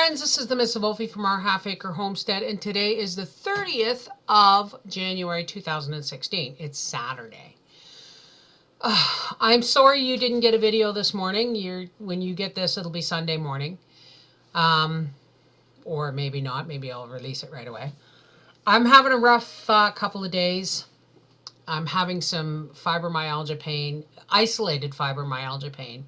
friends, this is the Miss Wolfie from our Half Acre Homestead, and today is the 30th of January 2016. It's Saturday. I'm sorry you didn't get a video this morning. When you get this, it'll be Sunday morning. Or maybe not. Maybe I'll release it right away. I'm having a rough couple of days. I'm having some fibromyalgia pain, isolated fibromyalgia pain,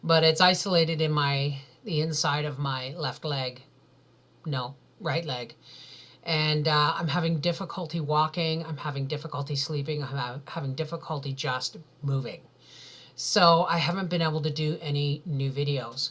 but it's isolated in the inside of my left leg. No, right leg. And I'm having difficulty walking. I'm having difficulty sleeping. I'm having difficulty just moving. So I haven't been able to do any new videos.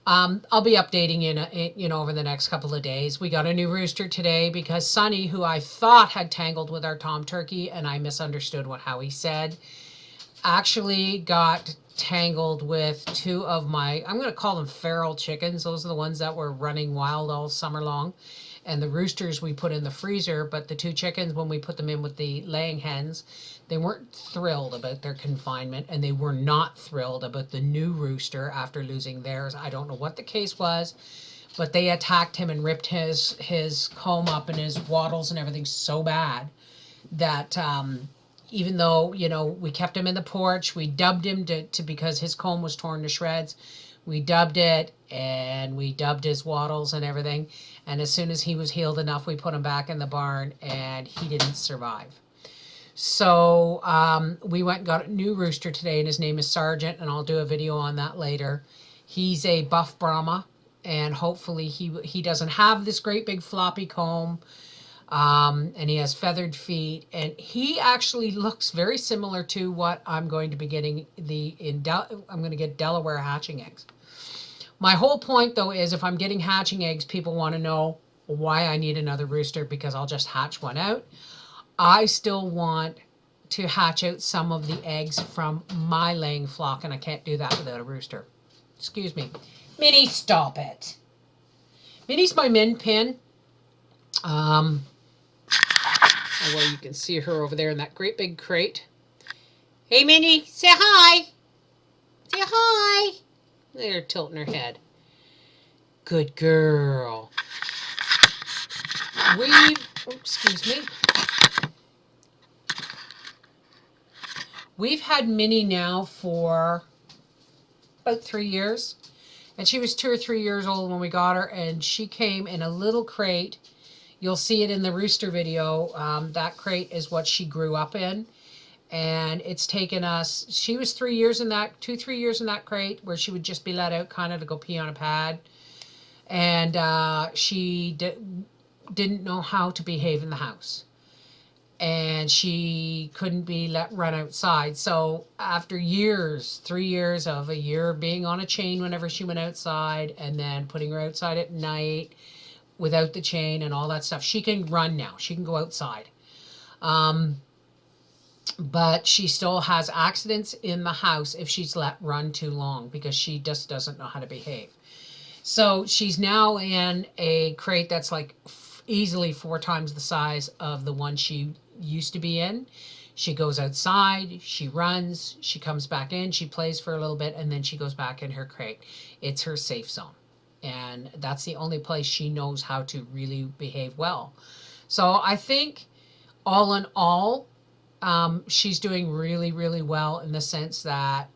I'll be updating you over the next couple of days. We got a new rooster today because Sonny, who I thought had tangled with our tom turkey, and I misunderstood how he said, actually got tangled with two of my, I'm going to call them feral chickens. Those are the ones that were running wild all summer long. And the roosters we put in the freezer, but the two chickens, when we put them in with the laying hens, they weren't thrilled about their confinement, and they were not thrilled about the new rooster after losing theirs. I don't know what the case was, but they attacked him and ripped his comb up and his wattles and everything so bad that even though, we kept him in the porch, we dubbed him to because his comb was torn to shreds. We dubbed it, and we dubbed his wattles and everything. And as soon as he was healed enough, we put him back in the barn, and he didn't survive. So we went and got a new rooster today, and his name is Sergeant, and I'll do a video on that later. He's a buff Brahma, and hopefully he doesn't have this great big floppy comb. And he has feathered feet, and he actually looks very similar to what I'm going to be getting I'm going to get Delaware hatching eggs. My whole point, though, is if I'm getting hatching eggs, people want to know why I need another rooster, because I'll just hatch one out. I still want to hatch out some of the eggs from my laying flock, and I can't do that without a rooster. Excuse me. Minnie, stop it. Minnie's my min pin. Well, you can see her over there in that great big crate. Hey, Minnie, say hi. Say hi. They're tilting her head. Good girl. Excuse me. We've had Minnie now for about 3 years. And she was 2 or 3 years old when we got her, and she came in a little crate. You'll see it in the rooster video. That crate is what she grew up in. And it's taken us, she was 3 years in that, 2-3 years in that crate, where she would just be let out kind of to go pee on a pad. And she didn't know how to behave in the house. And she couldn't be let run outside. So after years, 3 years of a year being on a chain whenever she went outside, and then putting her outside at night without the chain and all that stuff, she can run now. She can go outside. But she still has accidents in the house if she's let run too long, because she just doesn't know how to behave. So she's now in a crate that's like easily 4 times the size of the one she used to be in. She goes outside, she runs, she comes back in, she plays for a little bit, and then she goes back in her crate. It's her safe zone. And that's the only place she knows how to really behave well. So I think all in all, she's doing really, really well, in the sense that,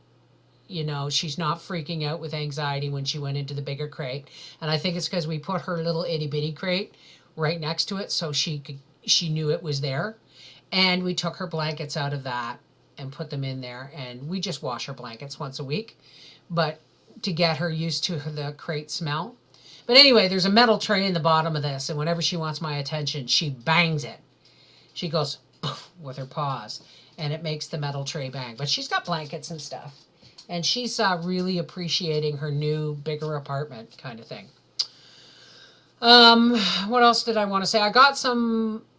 she's not freaking out with anxiety when she went into the bigger crate. And I think it's because we put her little itty bitty crate right next to it, so she knew it was there. And we took her blankets out of that and put them in there, and we just wash her blankets once a week, but to get her used to the crate smell. But anyway, there's a metal tray in the bottom of this, and whenever she wants my attention, she bangs it. She goes poof with her paws, and it makes the metal tray bang. But she's got blankets and stuff, and she's really appreciating her new, bigger apartment kind of thing. What else did I want to say?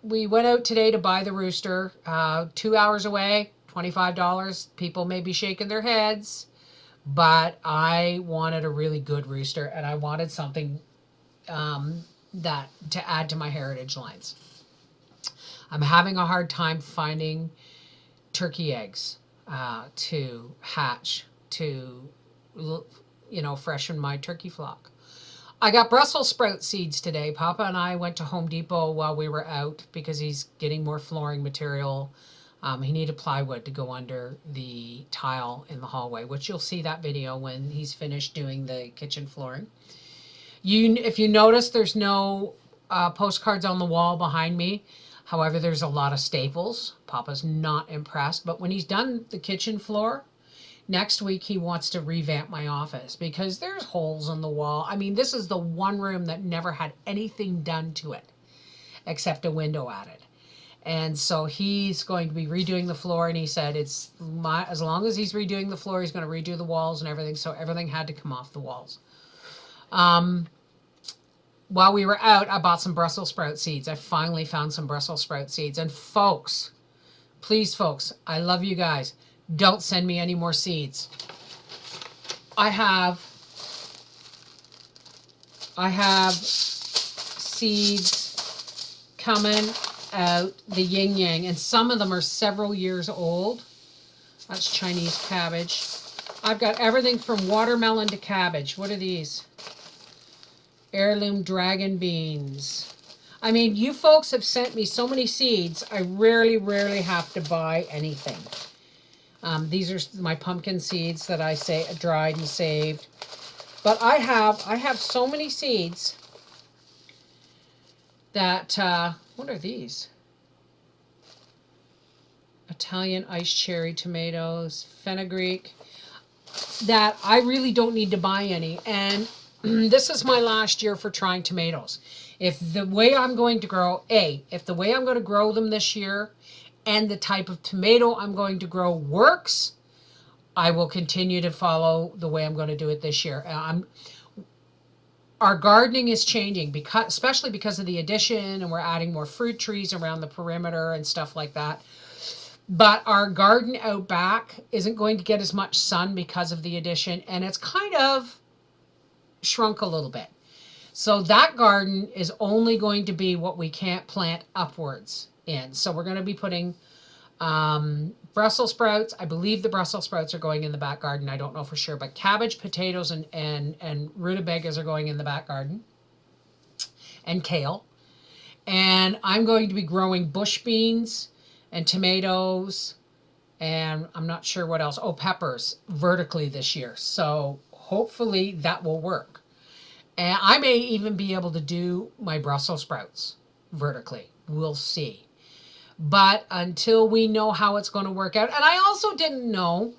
We went out today to buy the rooster, 2 hours away, $25. People may be shaking their heads, but I wanted a really good rooster, and I wanted something that to add to my heritage lines. I'm having a hard time finding turkey eggs to hatch, to freshen my turkey flock. I got Brussels sprout seeds today. Papa and I went to Home Depot while we were out because he's getting more flooring material. He needed plywood to go under the tile in the hallway, which you'll see that video when he's finished doing the kitchen flooring. If you notice, there's no postcards on the wall behind me. However, there's a lot of staples. Papa's not impressed. But when he's done the kitchen floor, next week he wants to revamp my office because there's holes in the wall. I mean, this is the one room that never had anything done to it except a window added. And so he's going to be redoing the floor, and he said as long as he's redoing the floor, he's going to redo the walls and everything. So everything had to come off the walls. While we were out, I bought some Brussels sprout seeds. I finally found some Brussels sprout seeds. And folks, please, folks, I love you guys. Don't send me any more seeds. I have seeds coming out the yin yang, and some of them are several years old. That's Chinese cabbage. I've got everything from watermelon to cabbage. What are these? Heirloom dragon beans. I mean, you folks have sent me so many seeds, I rarely have to buy anything. These are my pumpkin seeds that I dried and saved. But I have so many seeds that, what are these? Italian iced cherry tomatoes, fenugreek, that I really don't need to buy any. And this is my last year for trying tomatoes. If the way I'm going to grow them this year and the type of tomato I'm going to grow works, I will continue to follow the way I'm going to do it this year. Our gardening is changing, especially because of the addition, and we're adding more fruit trees around the perimeter and stuff like that. But our garden out back isn't going to get as much sun because of the addition, and it's kind of shrunk a little bit. So that garden is only going to be what we can't plant upwards in. So we're going to be putting Brussels sprouts. I believe the Brussels sprouts are going in the back garden. I don't know for sure, but cabbage, potatoes, and rutabagas are going in the back garden, and kale. And I'm going to be growing bush beans and tomatoes, and I'm not sure what else. Oh, peppers vertically this year. So hopefully that will work. And I may even be able to do my Brussels sprouts vertically. We'll see. But until we know how it's going to work out, and I also didn't know,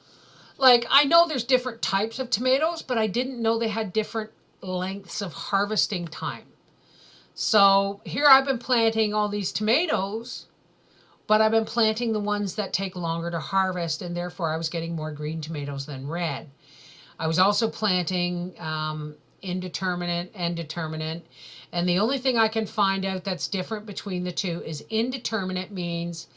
like, I know there's different types of tomatoes, but I didn't know they had different lengths of harvesting time. So here I've been planting all these tomatoes, but I've been planting the ones that take longer to harvest, and therefore I was getting more green tomatoes than red. I was also planting indeterminate and determinate, and the only thing I can find out that's different between the two is indeterminate means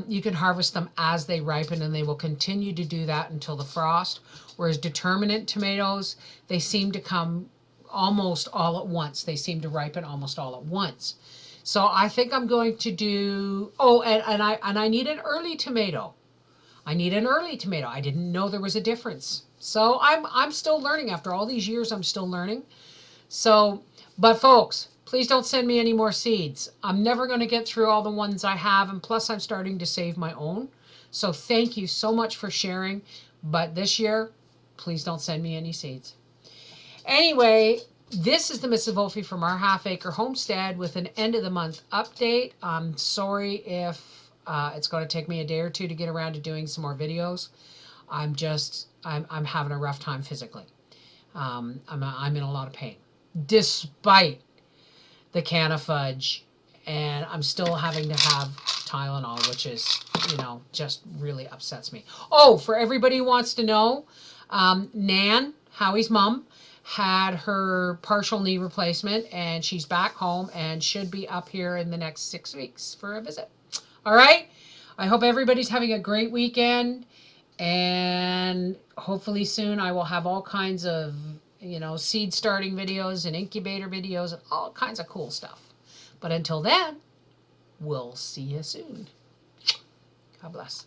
you can harvest them as they ripen, and they will continue to do that until the frost, whereas determinate tomatoes, they seem to come almost all at once. They seem to ripen almost all at once. So I think I'm going to do, and I need an early tomato. I need an early tomato. I didn't know there was a difference. So I'm still learning. After all these years, I'm still learning. So, but folks, please don't send me any more seeds. I'm never going to get through all the ones I have, and plus I'm starting to save my own. So thank you so much for sharing. But this year, please don't send me any seeds. Anyway, this is the Mrs. Wolfie from our Half Acre Homestead with an end of the month update. I'm sorry if it's going to take me a day or two to get around to doing some more videos. I'm having a rough time physically. I'm in a lot of pain, despite the can of fudge, and I'm still having to have Tylenol, which is, just really upsets me. Oh, for everybody who wants to know, Nan, Howie's mom, had her partial knee replacement, and she's back home and should be up here in the next 6 weeks for a visit. All right. I hope everybody's having a great weekend, and hopefully soon I will have all kinds of, seed starting videos and incubator videos and all kinds of cool stuff. But until then, we'll see you soon. God bless.